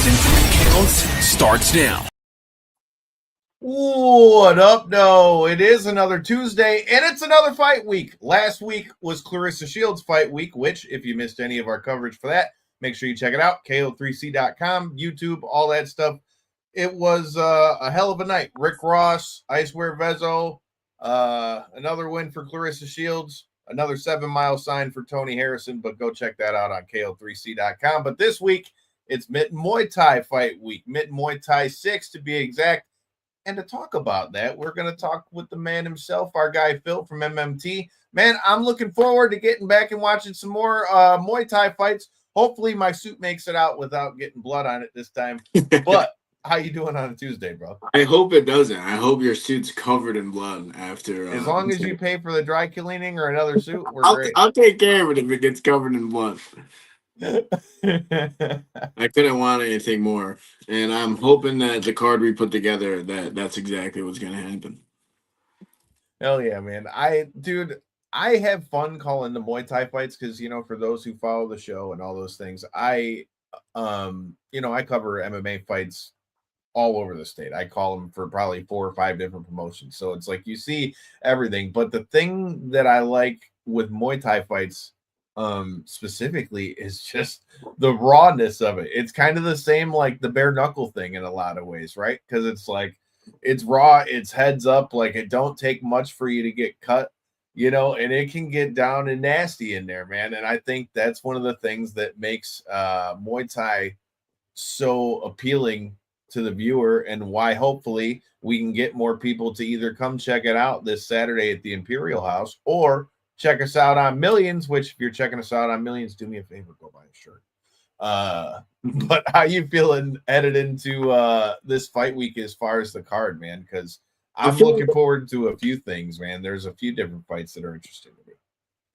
Mitten HELLBOWS starts now. What up? No, it is another Tuesday, and it's another fight week. Last week was Clarissa Shields fight week, which, if you missed any of our coverage for that, make sure you check it out, ko3c.com, YouTube, all that stuff. It was a hell of a night. Rick Ross, Iceware Vezo, another win for Clarissa Shields, another 7 Mile sign for Tony Harrison, but go check that out on ko3c.com. But this week, it's Mitten Muay Thai fight week, Mitten Muay Thai 6 to be exact. And to talk about that, we're going to talk with the man himself, our guy Phil from MMT. Man, I'm looking forward to getting back and watching some more Muay Thai fights. Hopefully my suit makes it out without getting blood on it this time. But how you doing on a Tuesday, bro? I hope it doesn't. I hope your suit's covered in blood after. As long as you pay for the dry cleaning or another suit, we're great. I'll take care of it if it gets covered in blood. I couldn't want anything more, and I'm hoping that the card we put together that's exactly what's going to happen. Hell yeah, man! I have fun calling the Muay Thai fights because for those who follow the show and all those things, I cover MMA fights all over the state. I call them for probably 4 or 5 different promotions, so it's like you see everything. But the thing that I like with Muay Thai fights specifically is just the rawness of it. It's kind of the same like the bare knuckle thing in a lot of ways, right? Because it's like it's raw, it's heads up, like it don't take much for you to get cut, and it can get down and nasty in there, man. And I think that's one of the things that makes Muay Thai so appealing to the viewer, and why hopefully we can get more people to either come check it out this Saturday at the Imperial House or check us out on Millions, which if you're checking us out on Millions, do me a favor, go buy a shirt. But how you feeling headed into this fight week as far as the card, man? Because I'm looking forward to a few things, man. There's a few different fights that are interesting to me.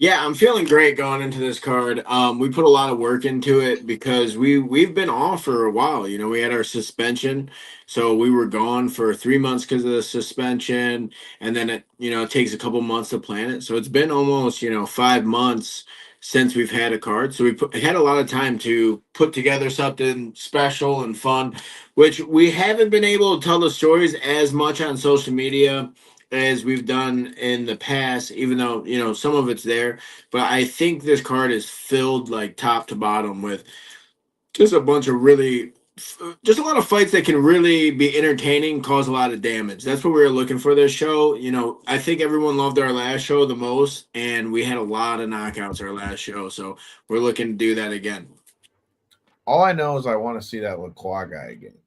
Yeah, I'm feeling great going into this card. We put a lot of work into it because we've been off for a while. We had our suspension, so we were gone for 3 months because of the suspension, and then it takes a couple months to plan it. So it's been almost 5 months since we've had a card. So we had a lot of time to put together something special and fun, which we haven't been able to tell the stories as much on social media as we've done in the past, even though some of it's there. But I think this card is filled like top to bottom with just a bunch of just a lot of fights that can really be entertaining, cause a lot of damage. That's what we were looking for this show. I think everyone loved our last show the most, and we had a lot of knockouts our last show, so we're looking to do that again. All I know is I want to see that Lacroix guy again.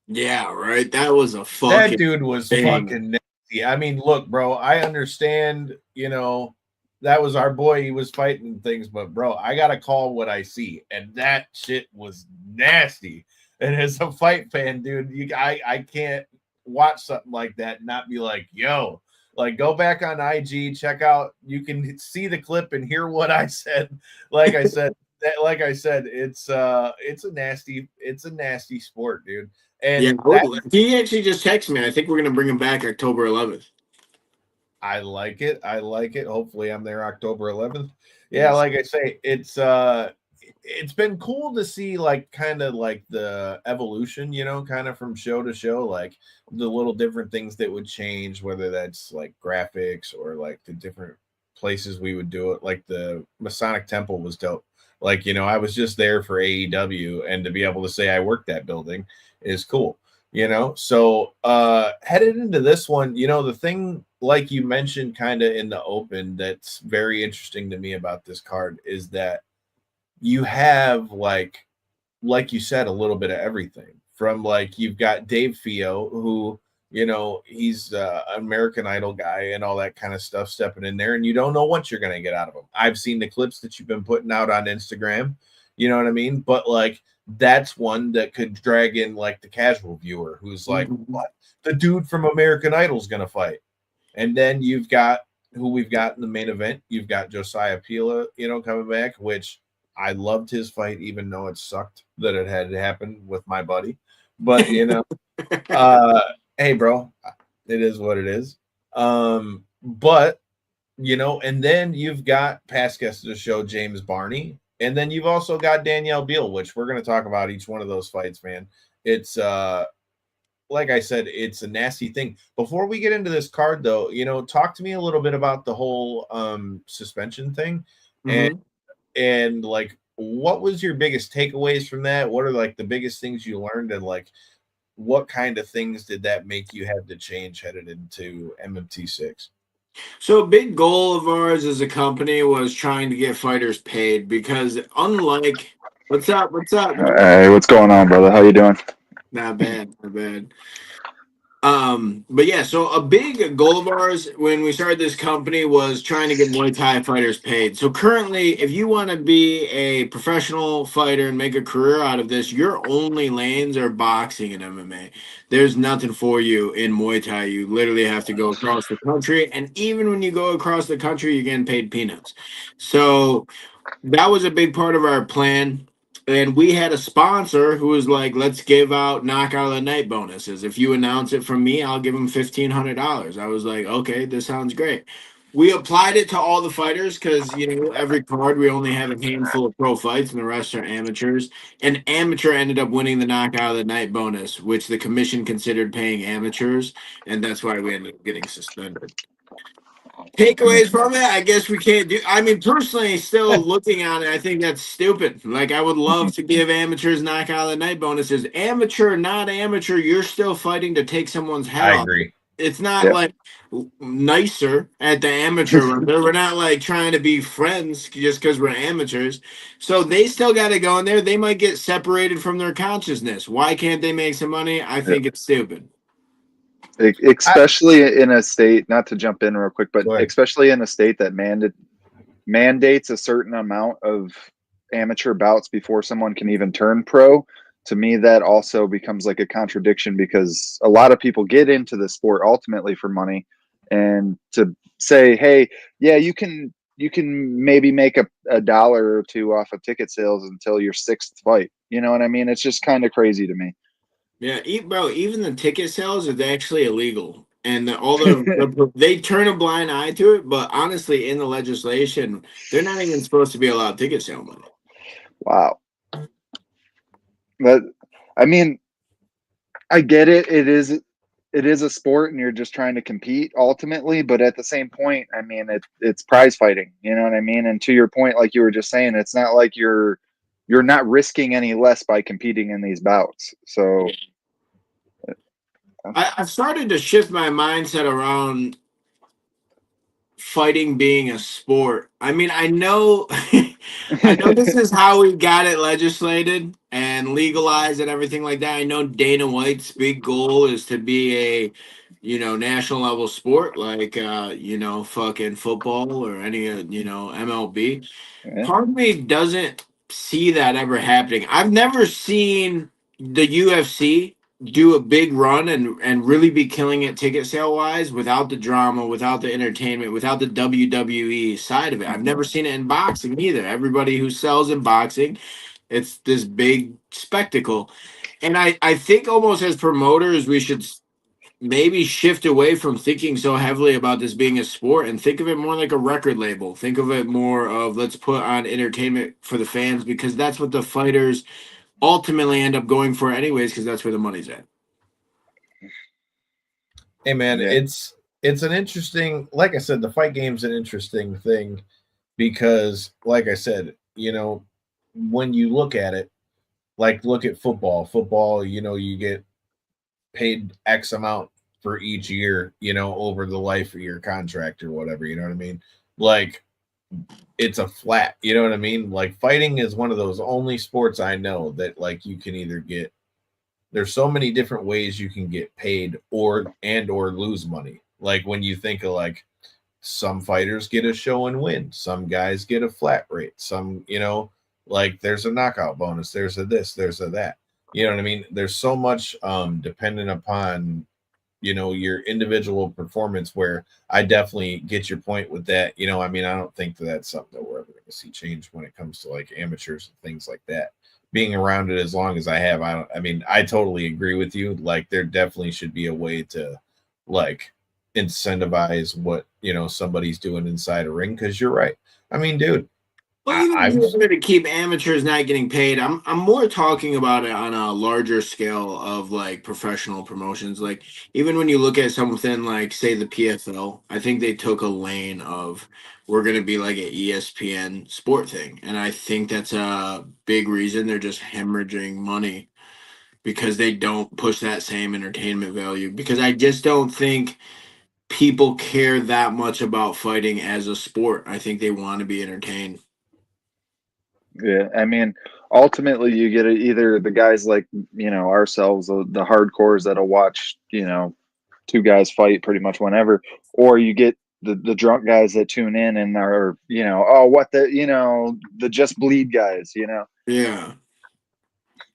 Yeah, right. That was a fucking that dude was fucking nasty. I mean, look, bro, I understand, that was our boy. He was fighting things, but bro, I got to call what I see. And that shit was nasty. And as a fight fan, dude, I can't watch something like that and not be like, yo, like go back on IG, check out, you can see the clip and hear what I said. Like I said, it's a nasty sport, dude. And yeah, he actually just texted me. I think we're gonna bring him back October 11th. I like it. Hopefully I'm there October 11th. Yeah, like I say, it's been cool to see like kind of like the evolution, kind of from show to show, like the little different things that would change, whether that's like graphics or like the different places we would do it. Like the Masonic Temple was dope. Like, I was just there for AEW, and to be able to say I worked that building is cool, So headed into this one, the thing like you mentioned kind of in the open that's very interesting to me about this card is that you have like you said, a little bit of everything from like you've got Dave Fio, who he's an American Idol guy and all that kind of stuff stepping in there, and you don't know what you're going to get out of him. I've seen the clips that you've been putting out on Instagram, you know what I mean? But like that's one that could drag in like the casual viewer who's like, what? The dude from American Idol's going to fight. And then you've got who we've got in the main event. You've got Jooiah Pila, coming back, which I loved his fight, even though it sucked that it had to happen with my buddy. But, hey, bro, it is what it is. But, and then you've got past guests of the show, James Barney, And then you've also got Danielle Biehl, which we're going to talk about each one of those fights, man. It's like I said, it's a nasty thing. Before we get into this card, though, talk to me a little bit about the whole suspension thing, and Mm-hmm. and like, what was your biggest takeaways from that? What are like the biggest things you learned, and like, what kind of things did that make you have to change headed into MMT6? So a big goal of ours as a company was trying to get fighters paid because unlike what's up? Hey, what's going on, brother? How you doing? Not bad, not bad. But yeah, so a big goal of ours when we started this company was trying to get Muay Thai fighters paid. So currently, if you want to be a professional fighter and make a career out of this, your only lanes are boxing and MMA. There's nothing for you in Muay Thai. You literally have to go across the country, and even when you go across the country, you're getting paid peanuts. So that was a big part of our plan. And we had a sponsor who was like, let's give out knockout of the night bonuses. If you announce it from me, I'll give them $1,500. I was like, okay, this sounds great. We applied it to all the fighters because, every card we only have a handful of pro fights and the rest are amateurs. An amateur ended up winning the knockout of the night bonus, which the commission considered paying amateurs. And that's why we ended up getting suspended. Takeaways from it, I guess we can't do. I mean, personally, still looking at it, I think that's stupid. Like, I would love to give amateurs knockout of the night bonuses. Amateur, not amateur, you're still fighting to take someone's head I off. agree. It's not Yeah. like nicer at the amateur level. We're not like trying to be friends just because we're amateurs. So they still got to go in there. They might get separated from their consciousness. Why can't they make some money? I think it's stupid. Especially in a state, not to jump in real quick, but Go ahead. especially in a state that mandates a certain amount of amateur bouts before someone can even turn pro. To me, that also becomes like a contradiction because a lot of people get into the sport ultimately for money, and to say, hey, yeah, you can maybe make a dollar or two off of ticket sales until your sixth fight. You know what I mean? It's just kind of crazy to me. Yeah, bro, even the ticket sales is actually illegal. And they turn a blind eye to it, but honestly, in the legislation, they're not even supposed to be allowed ticket sale money. Wow. But I mean, I get it. It is a sport and you're just trying to compete ultimately, but at the same point, I mean, it's prize fighting, you know what I mean? And to your point, like you were just saying, it's not like you're not risking any less by competing in these bouts. So I've started to shift my mindset around fighting being a sport. I mean, I know I know this is how we got it legislated and legalized and everything like that. I know Dana White's big goal is to be a, national level sport like fucking football or any MLB. yeah. Part of me doesn't see that ever happening. I've never seen the UFC do a big run and really be killing it ticket sale wise without the drama, without the entertainment, without the WWE side of it. I've never seen it in boxing either. Everybody who sells in boxing, it's this big spectacle. And I think almost as promoters, we should maybe shift away from thinking so heavily about this being a sport and think of it more like a record label. Think of it more of let's put on entertainment for the fans because that's what the fighters ultimately end up going for anyways because that's where the money's at. Hey man, Yeah. it's an interesting, like I said, the fight game's an interesting thing because, like I said, when you look at it, like look at football, you get paid X amount for each year, over the life of your contract or whatever, you know what I mean? Like, it's a flat, you know what I mean? Like, fighting is one of those only sports I know that, like, you can either get, there's so many different ways you can get paid or lose money. Like, when you think of, like, some fighters get a show and win, some guys get a flat rate, some, like, there's a knockout bonus, there's a this, there's a that. You know what I mean? There's so much dependent upon, your individual performance, where I definitely get your point with that. I mean, I don't think that's something that we're ever going to see change when it comes to like amateurs and things like that. Being around it as long as I have, I mean, I totally agree with you. Like, there definitely should be a way to like incentivize what, somebody's doing inside a ring, because you're right. I mean, dude, Well, even I'm just to keep amateurs not getting paid, I'm more talking about it on a larger scale of like professional promotions. Like even when you look at something like say the PFL, I think they took a lane of we're gonna be like an ESPN sport thing, and I think that's a big reason they're just hemorrhaging money because they don't push that same entertainment value. Because I just don't think people care that much about fighting as a sport. I think they want to be entertained. Yeah, I mean, ultimately, you get either the guys like ourselves, the hardcores that'll watch two guys fight pretty much whenever, or you get the drunk guys that tune in and are oh what the just bleed guys. Yeah.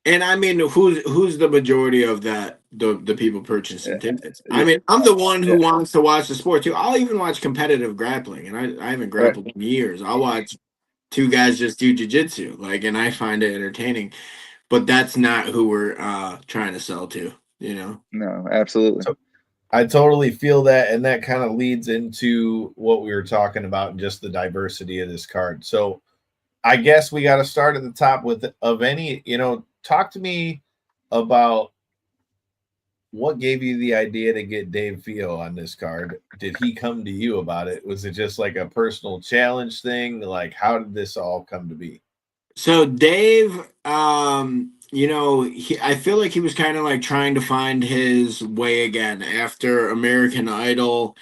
And I mean, who's the majority of that? The people purchasing Yeah, tickets. I yeah, mean, I'm the one who yeah, wants to watch the sport too. I'll even watch competitive grappling, and I haven't right. grappled in years. I'll watch two guys just do jujitsu, like, and I find it entertaining. But that's not who we're trying to sell to, you know. No, absolutely. so I totally feel that, and that kind of leads into what we were talking about and just the diversity of this card. So I guess we got to start at the top with of any, talk to me about what gave you the idea to get Dave Fio on this card. Did he come to you about it? Was it just like a personal challenge thing? Like, how did this all come to be? So Dave, I feel like he was kind of like trying to find his way again after American Idol.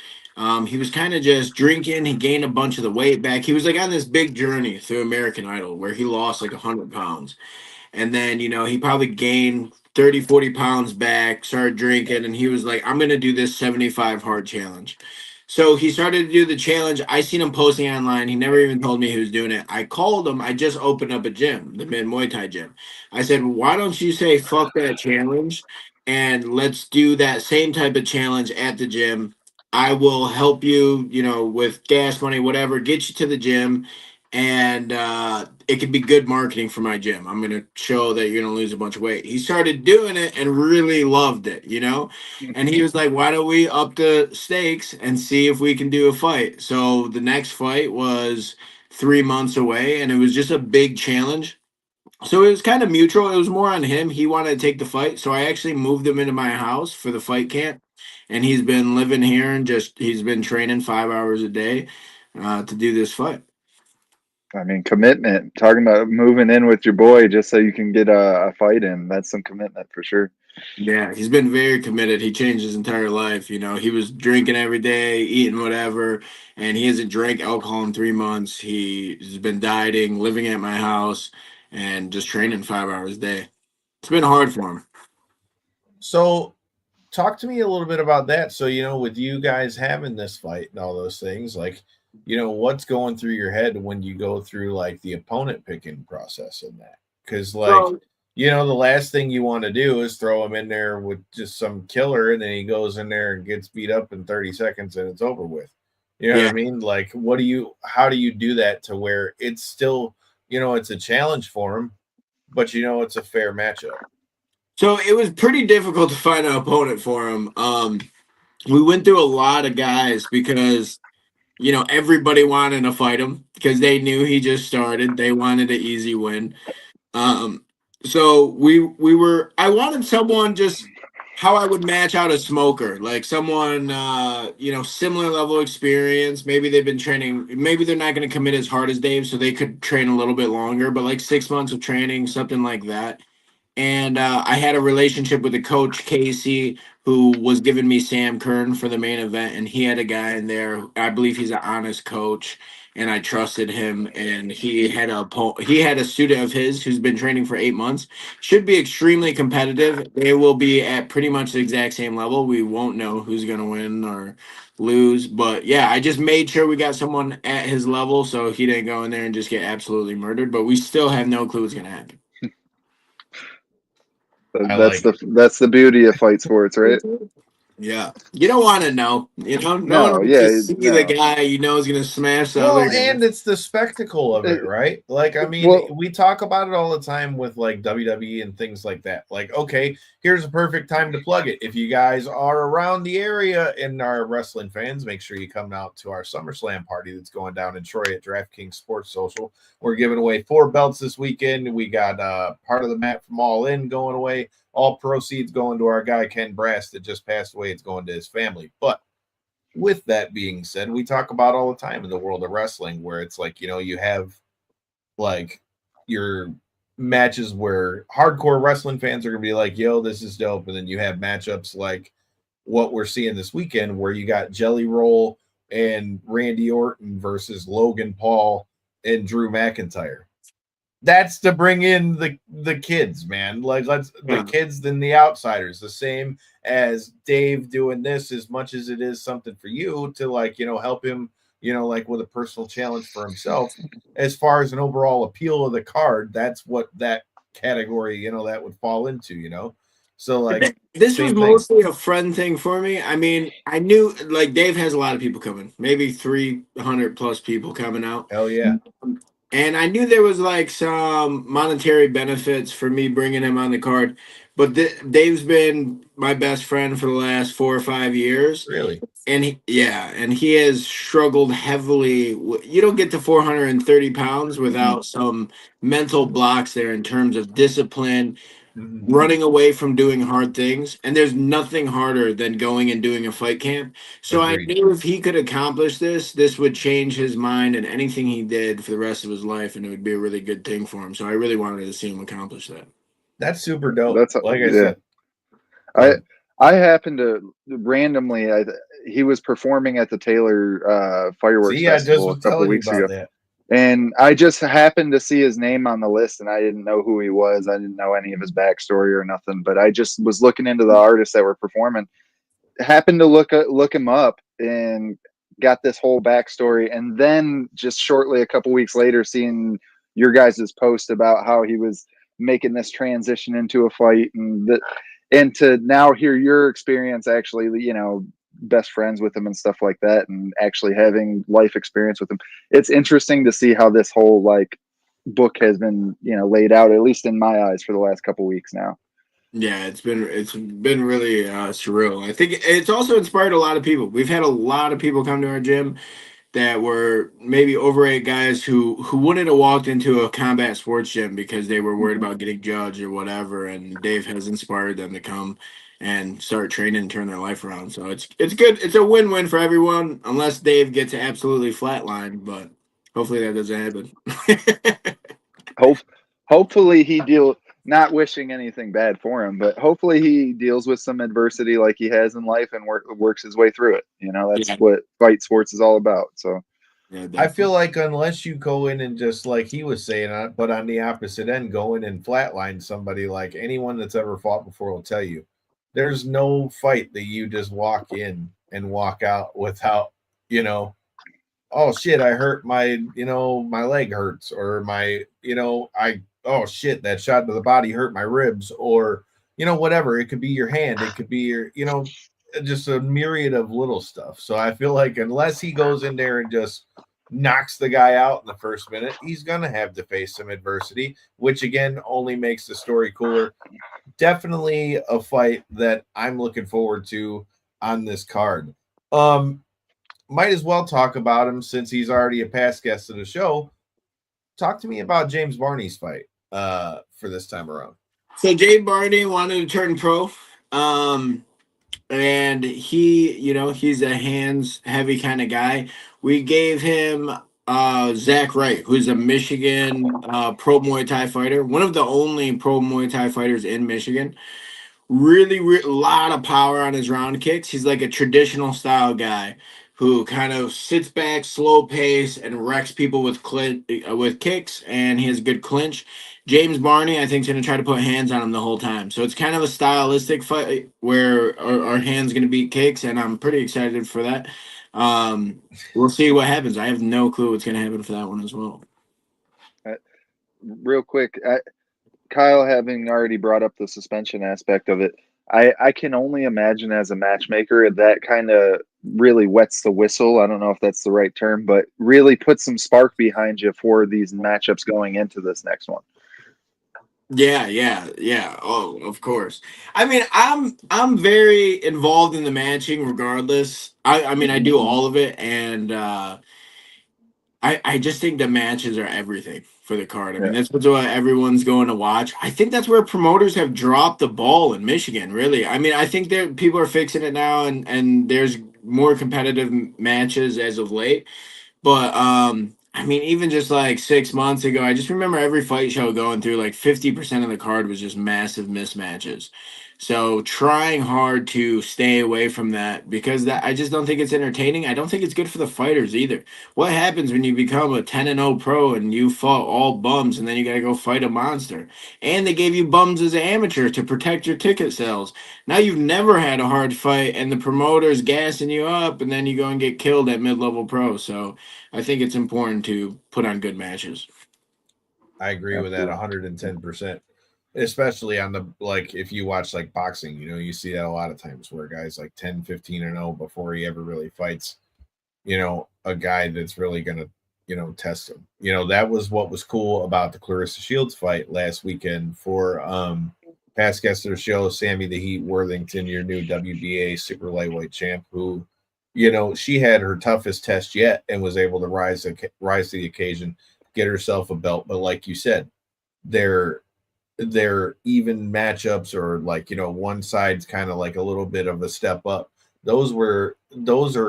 He was kind of just drinking. He gained a bunch of the weight back. He was like on this big journey through American Idol where he lost like 100 pounds. And then, he probably gained 30, 40 pounds back, started drinking, and he was like, I'm going to do this 75 hard challenge. So he started to do the challenge. I seen him posting online. He never even told me he was doing it. I called him. I just opened up a gym, the Mitten Muay Thai gym. I said, why don't you say fuck that challenge and let's do that same type of challenge at the gym. I will help you, with gas money, whatever, get you to the gym and it could be good marketing for my gym. I'm going to show that you're going to lose a bunch of weight. He started doing it and really loved it, and he was like, why don't we up the stakes and see if we can do a fight? So the next fight was 3 months away, and it was just a big challenge. So it was kind of mutual. It was more on him. He wanted to take the fight. So I actually moved him into my house for the fight camp. And he's been living here and he's been training 5 hours a day to do this fight. I mean, commitment. Talking about moving in with your boy just so you can get a fight in. That's some commitment for sure. Yeah, he's been very committed. He changed his entire life. He was drinking every day, eating whatever, and he hasn't drank alcohol in 3 months. He's been dieting, living at my house, and just training 5 hours a day. It's been hard for him. So talk to me a little bit about that. So, with you guys having this fight and all those things, like, what's going through your head when you go through like the opponent picking process in that? Because, like, So the last thing you want to do is throw him in there with just some killer and then he goes in there and gets beat up in 30 seconds and it's over with. You know what yeah, I mean? Like, how do you do that to where it's still, it's a challenge for him, but it's a fair matchup? so it was pretty difficult to find an opponent for him. We went through a lot of guys because everybody wanted to fight him because they knew he just started. They wanted an easy win. Um, so I wanted someone just how I would match out a smoker, like someone similar level experience. Maybe they've been training, maybe they're not going to commit as hard as Dave, so they could train a little bit longer, but like 6 months of training, something like that. And I had a relationship with a coach, Casey, who was giving me Sam Kern for the main event, and he had a guy in there. I believe he's an honest coach, and I trusted him. And he had a student of his who's been training for 8 months. Should be extremely competitive. They will be at pretty much the exact same level. We won't know who's gonna win or lose, but yeah, I just made sure we got someone at his level so he didn't go in there and just get absolutely murdered. But we still have no clue what's gonna happen. I That's like the beauty of fight sports, right? Yeah, you don't want to know. No one No, wants to yeah, see the no. guy you know is going to smash the other Well, guy. and it's the spectacle of it, It- right? Like, I mean, well, we talk about it all the time with like WWE and things like that. Like, okay, here's a perfect time to plug it. If you guys are around the area and are wrestling fans, make sure you come out to our SummerSlam party that's going down in Troy at DraftKings Sports Social. We're giving away 4 belts this weekend. We got part of the mat from All In going away. All proceeds going to our guy Ken Brass that just passed away. It's going to his family. But with that being said, we talk about all the time in the world of wrestling where it's like, you have like your matches where hardcore wrestling fans are going to be like, yo, this is dope. And then you have matchups like what we're seeing this weekend where you got Jelly Roll and Randy Orton versus Logan Paul and Drew McIntyre. That's to bring in the kids, man. Like let's the Yeah. kids than the outsiders. The same as Dave doing this, as much as it is something for you to like, help him, like with a personal challenge for himself. As far as an overall appeal of the card, that's what that category, that would fall into. So like This was same thing. mostly a friend thing for me. I mean, I knew like Dave has a lot of people coming, maybe 300 plus people coming out. Hell yeah. And I knew there was like some monetary benefits for me bringing him on the card, but Dave's been my best friend for the last 4 or 5 years, Really. and he has struggled heavily. You don't get to 430 pounds without some mental blocks there in terms of discipline, Mhm. running away from doing hard things, and there's nothing harder than going and doing a fight camp. So I Agreed. knew if he could accomplish this would change his mind and anything he did for the rest of his life, and it would be a really good thing for him. So I really wanted to see him accomplish that. That's super dope. that's Like I yeah. said. I I happened to randomly. He was performing at the Taylor Fireworks See, I just Festival a was couple telling you weeks ago, about that. and I just happened to see his name on the list, and I didn't know who he was. I didn't know any of his backstory or nothing, but I just was looking into the artists that were performing. Happened to look him up and got this whole backstory, and then just shortly a couple weeks later, seeing your guys' post about how he was making this transition into a fight, and to now hear your experience, actually, best friends with him and stuff like that, and actually having life experience with him. It's interesting to see how this whole like book has been, laid out, at least in my eyes, for the last couple weeks now. Yeah, it's been really surreal. I think it's also inspired a lot of people. We've had a lot of people come to our gym that were maybe overweight guys who wouldn't have walked into a combat sports gym because they were worried about getting judged or whatever. And Dave has inspired them to come and start training and turn their life around. So it's good. It's a win-win for everyone, unless Dave gets absolutely flatlined. But hopefully that doesn't happen. Hope hopefully he deal not wishing anything bad for him, but hopefully he deals with some adversity like he has in life and works his way through it. That's Yeah, what fight sports is all about. So yeah, I feel definitely. like unless you go in and just like he was saying, but on the opposite end, go in and flatline somebody, like anyone that's ever fought before will tell you, there's no fight that you just walk in and walk out without, you know, oh shit, I hurt my leg hurts, or oh shit, that shot to the body hurt my ribs, or, whatever. It could be your hand, it could be just a myriad of little stuff. So I feel like unless he goes in there and just knocks the guy out in the first minute, he's going to have to face some adversity, which again only makes the story cooler. Definitely a fight that I'm looking forward to on this card. Might as well talk about him since he's already a past guest of the show. Talk to me about James Varney's fight for this time around. So Jay Barney wanted to turn pro. And he's a hands heavy kind of guy. We gave him Zach Wright, who's a Michigan pro Muay Thai fighter, one of the only pro Muay Thai fighters in Michigan. Really, a lot of power on his round kicks. He's like a traditional style guy who kind of sits back, slow pace, and wrecks people with kicks, and he has good clinch. James Barney, I think, is going to try to put hands on him the whole time. So it's kind of a stylistic fight where our hands going to beat kicks, and I'm pretty excited for that. We'll see what happens. I have no clue what's going to happen for that one as well. real quick, Kyle, having already brought up the suspension aspect of it, I can only imagine as a matchmaker that kind of really wets the whistle. I don't know if that's the right term, but really puts some spark behind you for these matchups going into this next one. Yeah. Oh, of course. I mean, I'm very involved in the matching regardless. I mean, I do all of it, and I just think the matches are everything for the card. I Yeah. mean, that's what everyone's going to watch. I think that's where promoters have dropped the ball in Michigan, really. I mean, I think people are fixing it now, and there's more competitive matches as of late. But I mean, even just like 6 months ago, I just remember every fight show going through like 50% of the card was just massive mismatches. So trying hard to stay away from that, because that I just don't think it's entertaining. I don't think it's good for the fighters either. What happens when you become a 10-0 pro and you fought all bums and then you got to go fight a monster? And they gave you bums as an amateur to protect your ticket sales. Now you've never had a hard fight and the promoter's gassing you up, and then you go and get killed at mid-level pro. So I think it's important to put on good matches. I agree with that 110%. Especially on the, like, if you watch like boxing, you know, you see that a lot of times where guys like 10, 15 and 0 before he ever really fights, you know, a guy that's really going to, you know, test him. You know, that was what was cool about the Clarissa Shields fight last weekend for past guest of the show, Sammy the Heat Worthington, your new WBA super lightweight champ, who, you know, she had her toughest test yet and was able to rise to the occasion, get herself a belt. But like you said, they're even matchups, or like, you know, one side's kind of like a little bit of a step up. Those are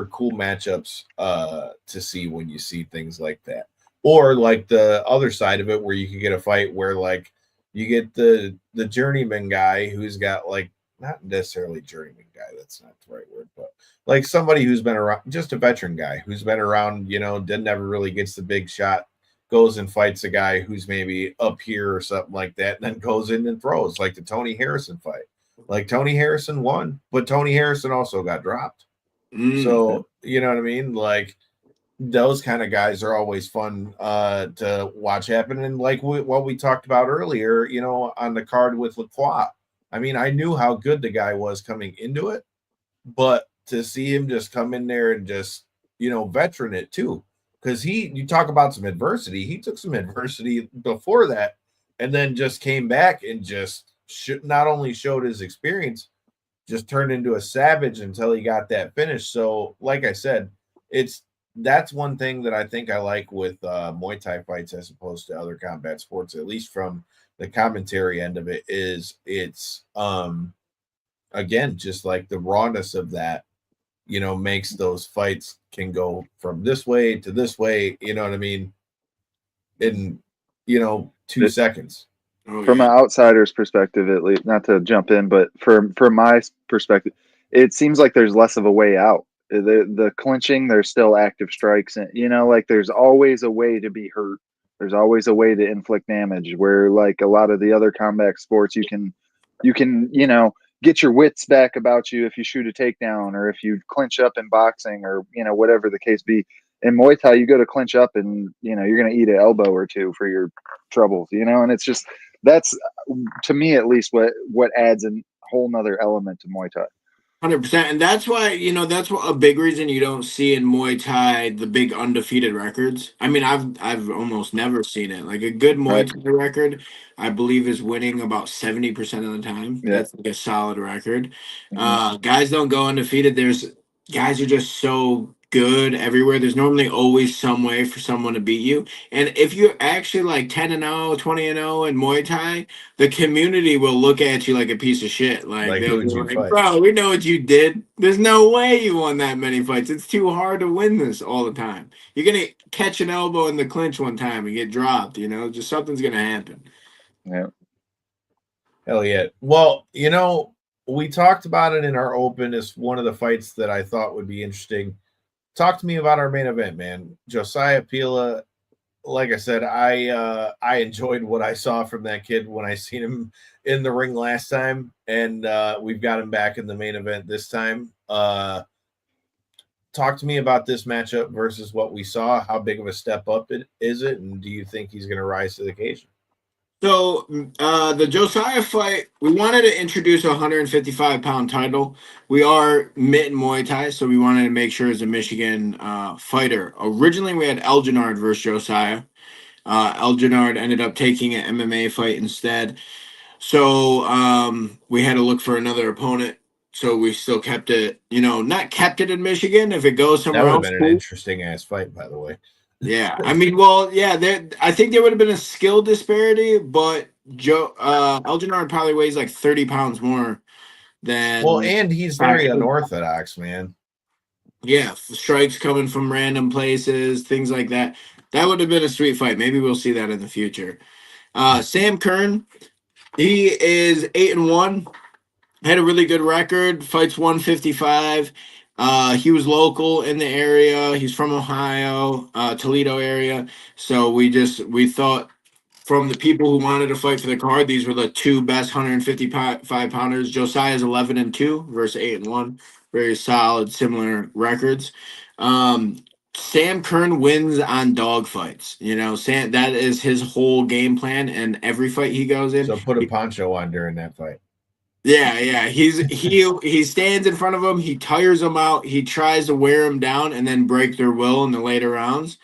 cool matchups to see when you see things like that. Or like the other side of it where you could get a fight where like you get the journeyman guy who's got like, not necessarily journeyman guy, that's not the right word, but like somebody who's been around, just a veteran guy who's been around, you know, never really gets the big shot, goes and fights a guy who's maybe up here or something like that, and then goes in and throws, like the Tony Harrison fight. Like Tony Harrison won, but Tony Harrison also got dropped. So, you know what I mean? Like those kind of guys are always fun to watch happen. And like what we talked about earlier, you know, on the card with Lacroix, I mean, I knew how good the guy was coming into it, but to see him just come in there and just, you know, veteran it too. Because you talk about some adversity. He took some adversity before that and then just came back and just not only showed his experience, just turned into a savage until he got that finish. So, like I said, that's one thing that I think I like with Muay Thai fights as opposed to other combat sports, at least from the commentary end of it, is it's again, just like the rawness of that, you know, makes those fights can go from this way to this way, you know what I mean, in, you know, 2 seconds. From an outsider's perspective, at least, not to jump in, but from my perspective, it seems like there's less of a way out. The clinching, there's still active strikes, and you know, like there's always a way to be hurt. There's always a way to inflict damage. Where like a lot of the other combat sports, you can, you know, get your wits back about you if you shoot a takedown or if you clinch up in boxing or, you know, whatever the case be. In Muay Thai, you go to clinch up and, you know, you're going to eat an elbow or two for your troubles, you know, and it's just, that's, to me at least, what adds a whole nother element to Muay Thai. 100%. And that's why, you know, that's a big reason you don't see in Muay Thai the big undefeated records. I mean, I've almost never seen it. Like a good Muay Thai record, I believe, is winning about 70% of the time. Yeah. That's like a solid record. Guys don't go undefeated. Guys are just so good everywhere. There's normally always some way for someone to beat you. And if you're actually like 10-0, 20-0 in Muay Thai, the community will look at you like a piece of shit. Like they'll be like, bro, we know what you did. There's no way you won that many fights. It's too hard to win this all the time. You're gonna catch an elbow in the clinch one time and get dropped, you know, just something's gonna happen. Yeah. Hell yeah. Well, you know, we talked about it in our open as one of the fights that I thought would be interesting. Talk to me about our main event, man. Jooiah Pila. Like I said, I enjoyed what I saw from that kid when I seen him in the ring last time, and we've got him back in the main event this time. Talk to me about this matchup versus what we saw. How big of a step up is it, and do you think he's going to rise to the occasion? So the Jooiah fight, we wanted to introduce a 155-pound title. We are Mitten Muay Thai, so we wanted to make sure it's a Michigan fighter. Originally, we had Elginard versus Jooiah. Elginard ended up taking an MMA fight instead. So we had to look for another opponent. So we still kept it, not kept it in Michigan. If it goes That somewhere would have else, been an cool. interesting ass fight, by the way. Yeah, I mean, well, yeah, I think there would have been a skill disparity, but Elginard probably weighs like 30 pounds more Well, than and he's very Pancho. unorthodox, man. Yeah, strikes coming from random places, things like that. That would have been a sweet fight. Maybe we'll see that in the future. Sam Kern, he is 8-1. Had a really good record. Fights 155. He was local in the area. He's from Ohio, Toledo area. So we thought from the people who wanted to fight for the card, these were the two best 155 pounders. Josiah's 11-2 versus 8-1. Very solid, similar records. Um, Sam Kern wins on dog fights. Sam, that is his whole game plan, and every fight he goes in. So put a poncho on during that fight. Yeah, yeah. He stands in front of him, he tires them out, he tries to wear them down and then break their will in the later rounds.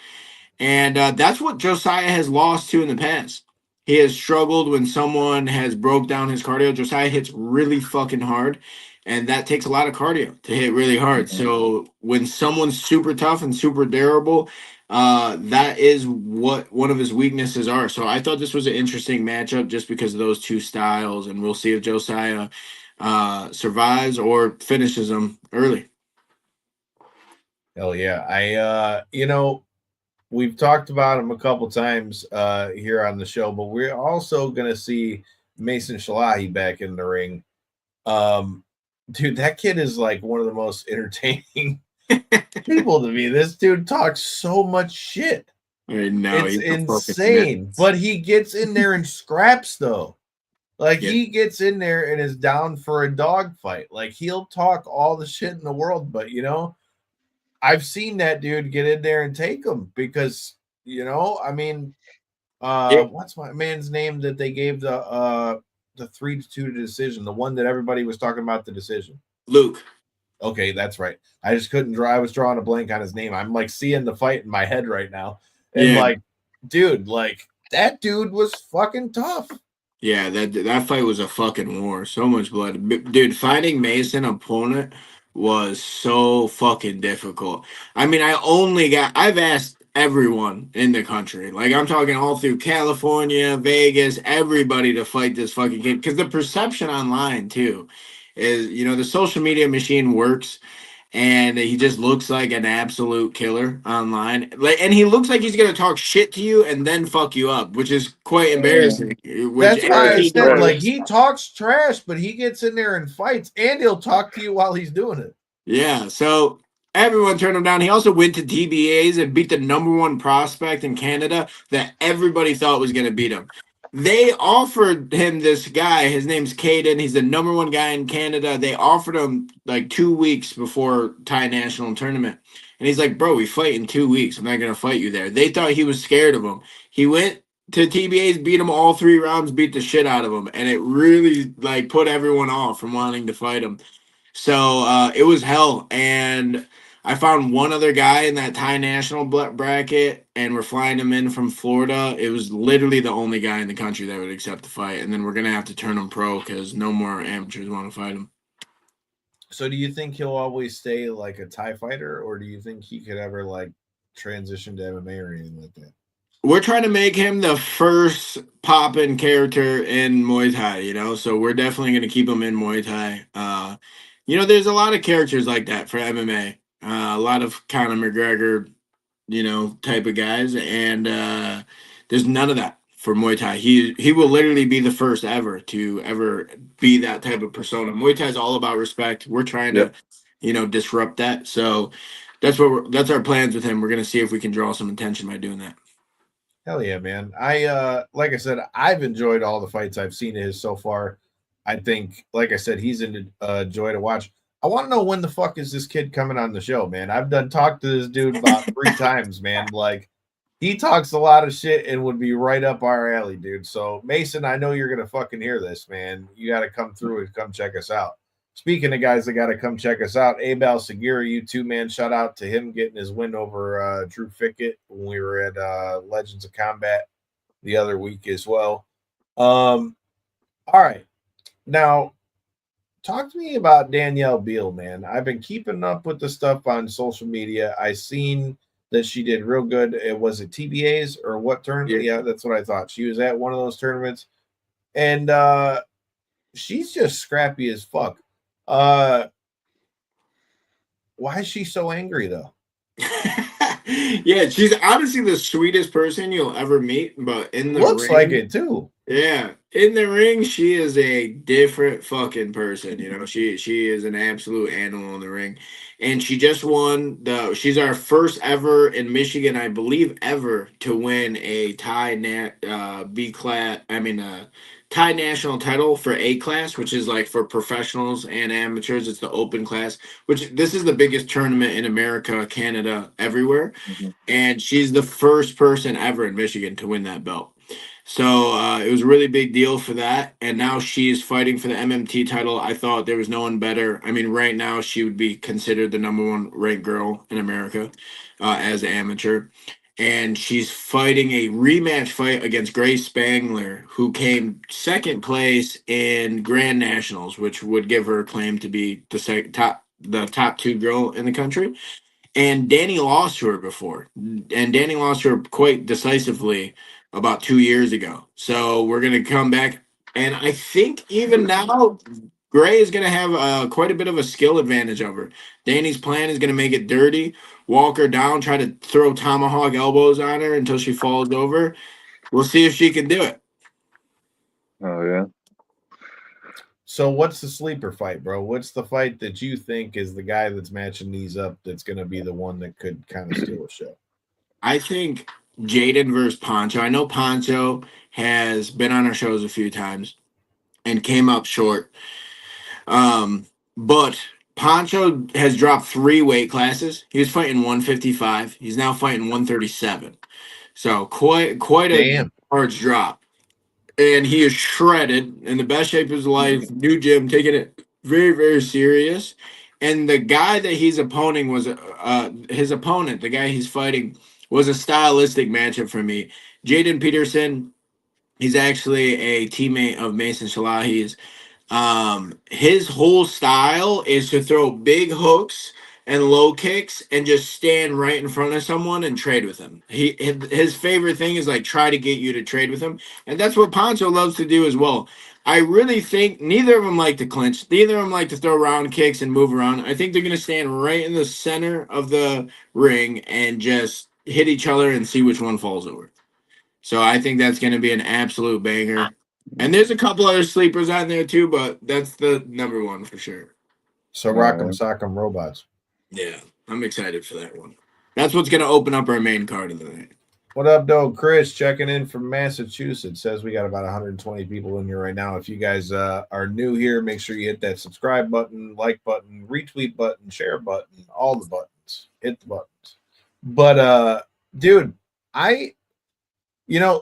And that's what Josiah has lost to in the past. He has struggled when someone has broke down his cardio. Josiah hits really fucking hard, and that takes a lot of cardio to hit really hard. So when someone's super tough and super durable, that is what one of his weaknesses are. So I thought this was an interesting matchup just because of those two styles, and we'll see if Josiah survives or finishes them early. Hell yeah. We've talked about him a couple times here on the show, but we're also gonna see Mason Shilaei back in the ring. Dude, that kid is like one of the most entertaining people to me. This dude talks so much shit. I know It's he's a fucking insane. menace. But he gets in there and scraps though. Like Yeah. he gets in there and is down for a dog fight. Like he'll talk all the shit in the world, but I've seen that dude get in there and take him because I mean, Yeah. what's my man's name that they gave the 3-2 decision, the one that everybody was talking about the decision. Luke. Okay, that's right. I just couldn't draw. I was drawing a blank on his name. I'm like seeing the fight in my head right now, and Yeah. like, dude, like that dude was fucking tough. Yeah, that fight was a fucking war. So much blood. Dude, finding Mason opponent was so fucking difficult. I mean, I've asked everyone in the country. Like I'm talking all through California, Vegas, everybody to fight this fucking kid because the perception online too is, the social media machine works and he just looks like an absolute killer online. Like, and he looks like he's gonna talk shit to you and then fuck you up, which is quite embarrassing. Which That's why I he said like does. he talks trash, but he gets in there and fights, and he'll talk to you while he's doing it. Yeah, so everyone turned him down. He also went to TBAs and beat the #1 prospect in Canada that everybody thought was going to beat him. They offered him this guy. His name's Caden. He's the #1 guy in Canada. They offered him like 2 weeks before Thai national tournament. And he's like, bro, we fight in 2 weeks. I'm not going to fight you there. They thought he was scared of him. He went to TBAs, beat him all 3 rounds, beat the shit out of him. And it really like put everyone off from wanting to fight him. So it was hell. And I found one other guy in that Thai national bracket, and we're flying him in from Florida. It was literally the only guy in the country that would accept the fight. And then we're going to have to turn him pro because no more amateurs want to fight him. So do you think he'll always stay like a Thai fighter, or do you think he could ever like transition to MMA or anything like that? We're trying to make him the first pop-in character in Muay Thai, so we're definitely going to keep him in Muay Thai. There's a lot of characters like that for MMA. A lot of Conor McGregor, type of guys, and there's none of that for Muay Thai. He will literally be the first ever to ever be that type of persona. Muay Thai is all about respect. We're trying to, disrupt that. So that's our plans with him. We're gonna see if we can draw some attention by doing that. Hell yeah, man. I like I said, I've enjoyed all the fights I've seen of his so far. I think, like I said, he's a joy to watch. I want to know when the fuck is this kid coming on the show, man. I've done talked to this dude about 3 times, man. Like he talks a lot of shit and would be right up our alley, dude. So Mason, I know you're gonna fucking hear this, man. You got to come through and come check us out. Speaking of guys that got to come check us out, Abel Segura, you man, shout out to him getting his win over Drew Fickett when we were at Legends of Combat the other week as well. All right, now talk to me about Danielle Biehl, man. I've been keeping up with the stuff on social media. I seen that she did real good. Was it TBAs or what tournament? Yeah, that's what I thought. She was at one of those tournaments, and she's just scrappy as fuck. Why is she so angry though? Yeah, she's honestly the sweetest person you'll ever meet, but in the looks ring, like it too. Yeah, in the ring, she is a different fucking person. You know, she is an absolute animal in the ring, and she just won the. She's our first ever in Michigan, I believe, ever to win a B class. Thai national title for A class, which is like for professionals and amateurs. It's the open class, which this is the biggest tournament in America, Canada, everywhere, and she's the first person ever in Michigan to win that belt. So it was a really big deal for that. And now she's fighting for the MMT title. I thought there was no one better. I mean, right now she would be considered the #1 ranked girl in America as an amateur. And she's fighting a rematch fight against Grace Spangler, who came second place in Grand Nationals, which would give her a claim to be the top 2 girl in the country. And Danny lost to her before, and Danny lost to her quite decisively about 2 years ago. So we're going to come back, and I think even now, Gray is going to have quite a bit of a skill advantage over. Danny's plan is going to make it dirty, walk her down, try to throw tomahawk elbows on her until she falls over. We'll see if she can do it. Oh, yeah. So what's the sleeper fight, bro? What's the fight that you think is the guy that's matching these up that's going to be the one that could kind of steal a show? I think Jaden versus Pancho. I know Pancho has been on our shows a few times and came up short. But Pancho has dropped 3 weight classes. He was fighting 155. He's now fighting 137. So quite a large drop. And he is shredded in the best shape of his life. New gym, taking it very, very serious. And the guy that he's opposing was his opponent. The guy he's fighting was a stylistic matchup for me. Jaden Peterson. He's actually a teammate of Mason Shalahi's. His whole style is to throw big hooks and low kicks and just stand right in front of someone and trade with him. His favorite thing is like try to get you to trade with him, and that's what Pancho loves to do as well. I really think neither of them like to clinch. Neither of them like to throw round kicks and move around. I think they're going to stand right in the center of the ring and just hit each other and see which one falls over. So I think that's going to be an absolute banger. And there's a couple other sleepers on there too, but that's the #1 for sure. So Rock'em Sock'em Robots. Yeah, I'm excited for that one. That's what's going to open up our main card of the night. What up, though? Chris checking in from Massachusetts. Says we got about 120 people in here right now. If you guys are new here, make sure you hit that subscribe button, like button, retweet button, share button, all the buttons. Hit the buttons. But, dude,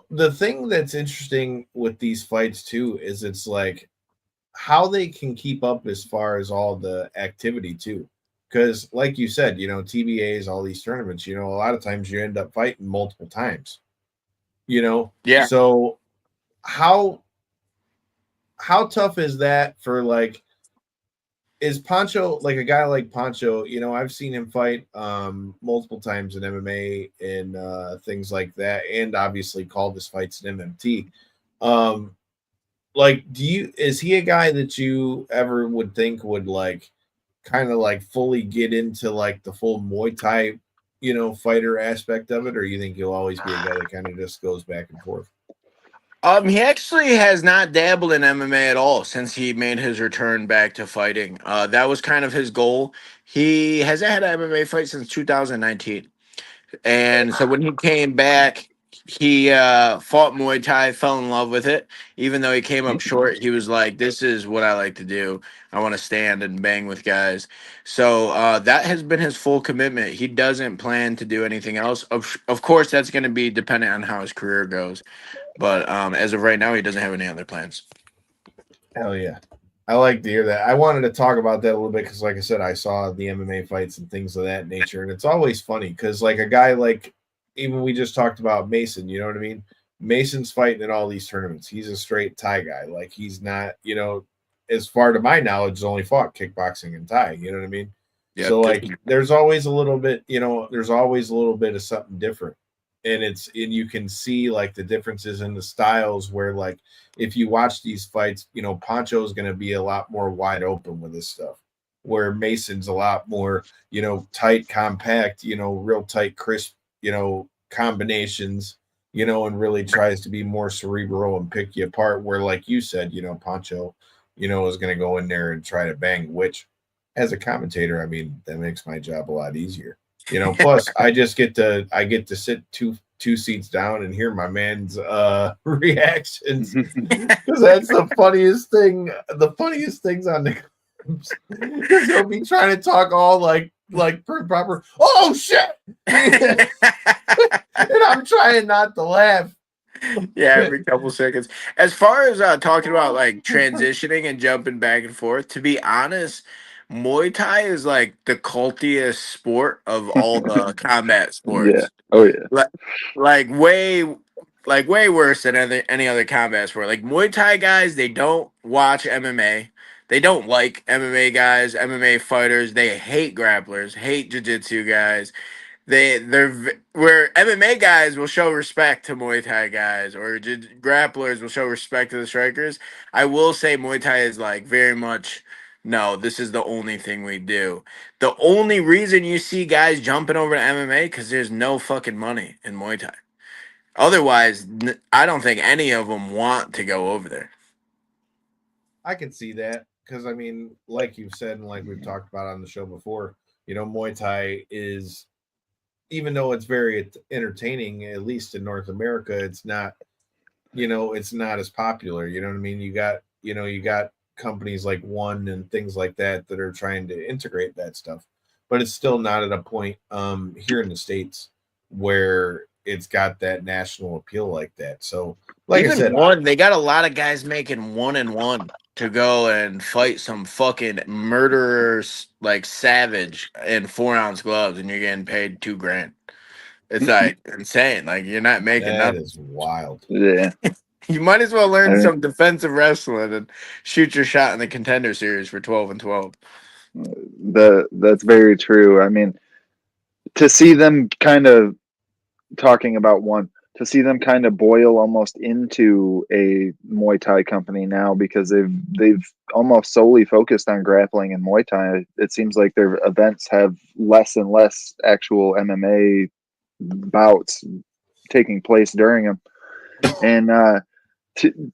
the thing that's interesting with these fights, too, is it's like how they can keep up as far as all the activity, too. Because, like you said, TBAs, all these tournaments, a lot of times you end up fighting multiple times, Yeah. So how tough is that for is Pancho, like a guy like Pancho, I've seen him fight multiple times in MMA and things like that, and obviously called his fights in MMT. Is he a guy that you ever would think would kind of fully get into the full Muay Thai, fighter aspect of it, or you think he'll always be a guy that kind of just goes back and forth? He actually has not dabbled in MMA at all since he made his return back to fighting. That was kind of his goal. He hasn't had an MMA fight since 2019. And so when he came back, he fought Muay Thai, fell in love with it. Even though he came up short, he was like, "This is what I like to do. I want to stand and bang with guys." So that has been his full commitment. He doesn't plan to do anything else. Of course, that's going to be dependent on how his career goes. But as of right now, he doesn't have any other plans. Hell yeah. I like to hear that. I wanted to talk about that a little bit because, like I said, I saw the MMA fights and things of that nature. And it's always funny because, like, a guy like, even we just talked about Mason, you know what I mean? Mason's fighting in all these tournaments. He's a straight Thai guy. Like, he's not, as far to my knowledge, has only fought kickboxing and Thai. You know what I mean? Yep. So, like, there's always a little bit, there's always a little bit of something different. And you can see, like, the differences in the styles where, like, if you watch these fights, Pancho is going to be a lot more wide open with this stuff, where Mason's a lot more, tight, compact, real tight, crisp, combinations, and really tries to be more cerebral and pick you apart. Where, like you said, Pancho, is going to go in there and try to bang, which as a commentator, I mean, that makes my job a lot easier. Plus I get to sit two seats down and hear my man's reactions because that's the funniest things on the clips because he'll be trying to talk all like proper. Oh shit! And I'm trying not to laugh. Yeah, every couple seconds. As far as talking about like transitioning and jumping back and forth, to be honest, Muay Thai is like the cultiest sport of all the combat sports. Yeah. Oh yeah. Like way worse than any other combat sport. Like Muay Thai guys, they don't watch MMA. They don't like MMA guys, MMA fighters. They hate grapplers, hate jiu-jitsu guys. Where MMA guys will show respect to Muay Thai guys, or grapplers will show respect to the strikers. I will say Muay Thai is like very much, no, this is the only thing we do. The only reason you see guys jumping over to MMA because there's no fucking money in Muay Thai. Otherwise, I don't think any of them want to go over there. I can see that because I mean, like you've said and like we've talked about on the show before, Muay Thai is, even though it's very entertaining, at least in North America, it's not, it's not as popular. You know what I mean? You got companies like One and things like that that are trying to integrate that stuff, but it's still not at a point here in the States where it's got that national appeal like that. So, like Even I said, they got a lot of guys making 1-1 to go and fight some fucking murderers like Savage in 4-ounce gloves, and you're getting paid $2,000. It's like insane. Like you're not making that nothing. is wild. Yeah. You might as well learn some defensive wrestling and shoot your shot in the Contender Series for 12-12. That's very true. I mean, to see them kind of talking about One, to see them kind of boil almost into a Muay Thai company now because they've almost solely focused on grappling and Muay Thai. It seems like their events have less and less actual MMA bouts taking place during them. And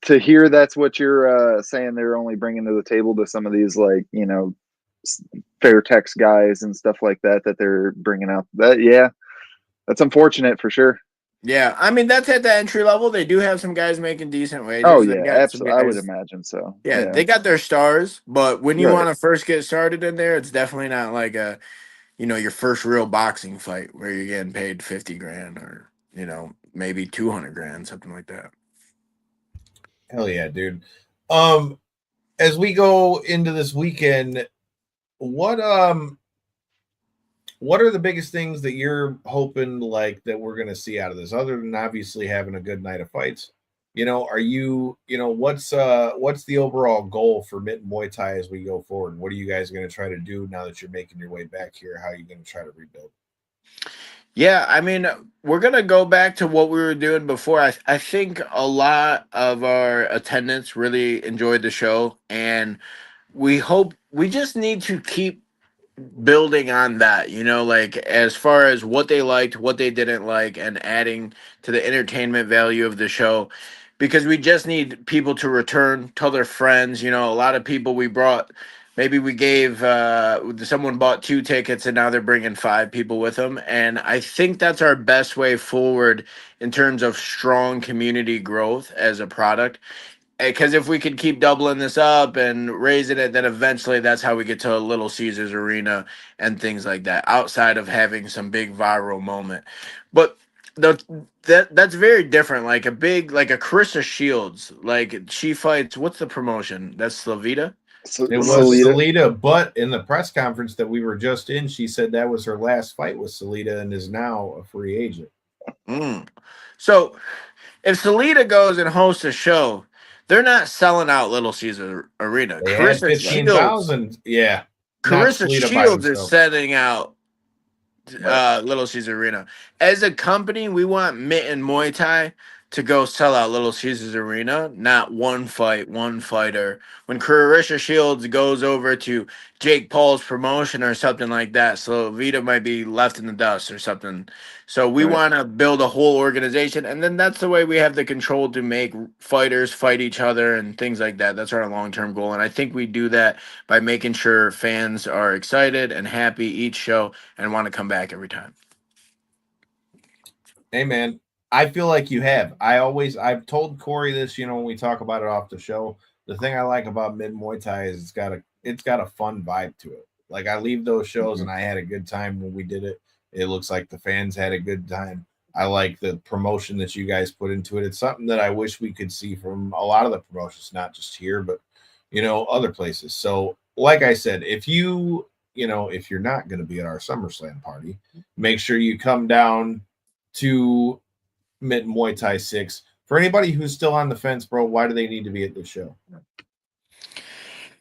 to hear that's what you're saying, they're only bringing to the table to some of these like fair tex guys and stuff like that they're bringing out. That's unfortunate for sure. Yeah, I mean that's at the entry level. They do have some guys making decent wages. Oh They yeah, got some absolutely. I would guys. imagine so. Yeah, they got their stars, but when you Right. want to first get started in there, it's definitely not like your first real boxing fight where you're getting paid $50,000 or, maybe $200,000, something like that. Hell yeah, dude. As we go into this weekend, what are the biggest things that you're hoping like that we're going to see out of this, other than obviously having a good night of fights? Are you, what's the overall goal for Mitten Muay Thai as we go forward? What are you guys going to try to do now that you're making your way back here? How are you going to try to rebuild? Yeah, I mean, we're going to go back to what we were doing before. I think a lot of our attendants really enjoyed the show, and we just need to keep building on that, like as far as what they liked, what they didn't like, and adding to the entertainment value of the show, because we just need people to return, tell their friends. A lot of people we brought Maybe we gave someone bought 2 tickets and now they're bringing 5 people with them. And I think that's our best way forward in terms of strong community growth as a product. Because if we could keep doubling this up and raising it, then eventually that's how we get to Little Caesars Arena and things like that, outside of having some big viral moment. But that's very different. Like a Carissa Shields, like she fights. What's the promotion? That's Slavita. It was Salita, but in the press conference that we were just in, she said that was her last fight with Salita and is now a free agent. So if Salita goes and hosts a show, they're not selling out Little Caesar Arena. They had 15,000. Yeah. Carissa Shields is setting out Little Caesar Arena. As a company, we want Mitten Muay Thai to go sell out Little Caesars Arena, not one fight, one fighter. When Carissa Shields goes over to Jake Paul's promotion or something like that, so Vita might be left in the dust or something. So we want to build a whole organization, and then that's the way we have the control to make fighters fight each other and things like that. That's our long-term goal, and I think we do that by making sure fans are excited and happy each show and want to come back every time. Hey, man. I feel like you have. I've told Corey this, when we talk about it off the show. The thing I like about Mitten Muay Thai is it's got a fun vibe to it. Like I leave those shows and I had a good time when we did it. It looks like the fans had a good time. I like the promotion that you guys put into it. It's something that I wish we could see from a lot of the promotions, not just here, but other places. So, like I said, if you're not going to be at our SummerSlam party, make sure you come down to Mitten Muay Thai 6. For anybody who's still on the fence, bro, why do they need to be at this show?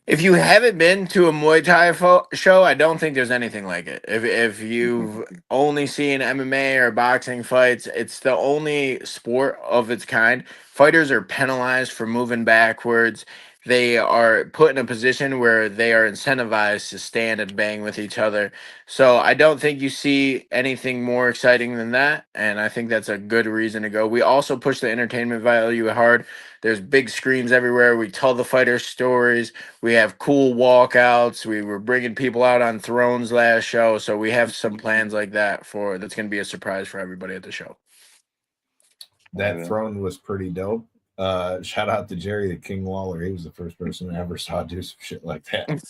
If you haven't been to a Muay Thai show, I don't think there's anything like it. If you've only seen MMA or boxing fights, it's the only sport of its kind. Fighters are penalized for moving backwards. They are put in a position where they are incentivized to stand and bang with each other. So I don't think you see anything more exciting than that, and I think that's a good reason to go. We also push the entertainment value hard. There's big screens everywhere. We tell the fighters stories. We have cool walkouts. We were bringing people out on thrones last show, so we have some plans like that that's going to be a surprise for everybody at the show. That throne was pretty dope. Shout out to Jerry the King Lawler. He was the first person I ever saw do some shit like that.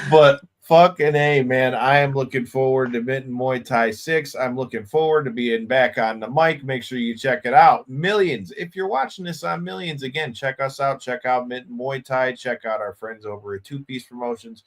but fucking A, man, I am looking forward to Mitten Muay Thai 6. I'm looking forward to being back on the mic. Make sure you check it out. Millions. If you're watching this on Millions, again, check us out. Check out Mitten Muay Thai. Check out our friends over at Two Piece Promotions.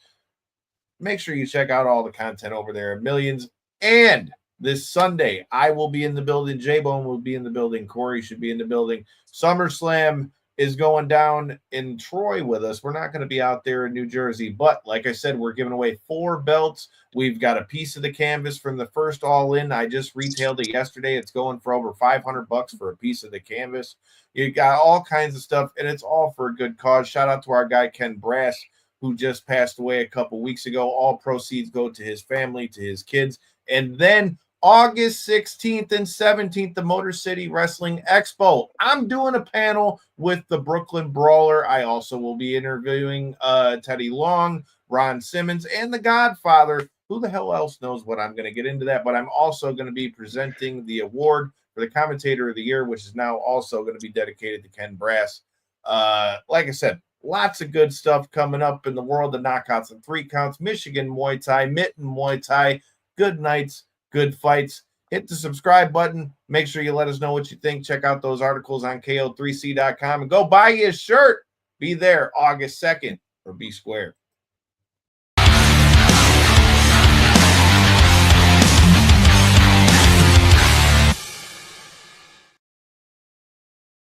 Make sure you check out all the content over there at Millions. And this Sunday, I will be in the building. J-Bone will be in the building. Corey should be in the building. SummerSlam is going down in Troy with us. We're not going to be out there in New Jersey, but like I said, we're giving away 4 belts. We've got a piece of the canvas from the first All In. I just retailed it yesterday. It's going for over $500 for a piece of the canvas. You got all kinds of stuff, and it's all for a good cause. Shout out to our guy Ken Brass, who just passed away a couple weeks ago. All proceeds go to his family, to his kids. And then August 16th and 17th, the Motor City Wrestling Expo. I'm doing a panel with the Brooklyn Brawler. I also will be interviewing Teddy Long, Ron Simmons, and the Godfather. Who the hell else knows what I'm going to get into that? But I'm also going to be presenting the award for the Commentator of the Year, which is now also going to be dedicated to Ken Brass. Like I said, lots of good stuff coming up in the world of knockouts and 3 counts. Michigan Muay Thai, Mitten Muay Thai. Good nights. Good fights. Hit the subscribe button. Make sure you let us know what you think. Check out those articles on ko3c.com and go buy you a shirt. Be there August 2nd or be square.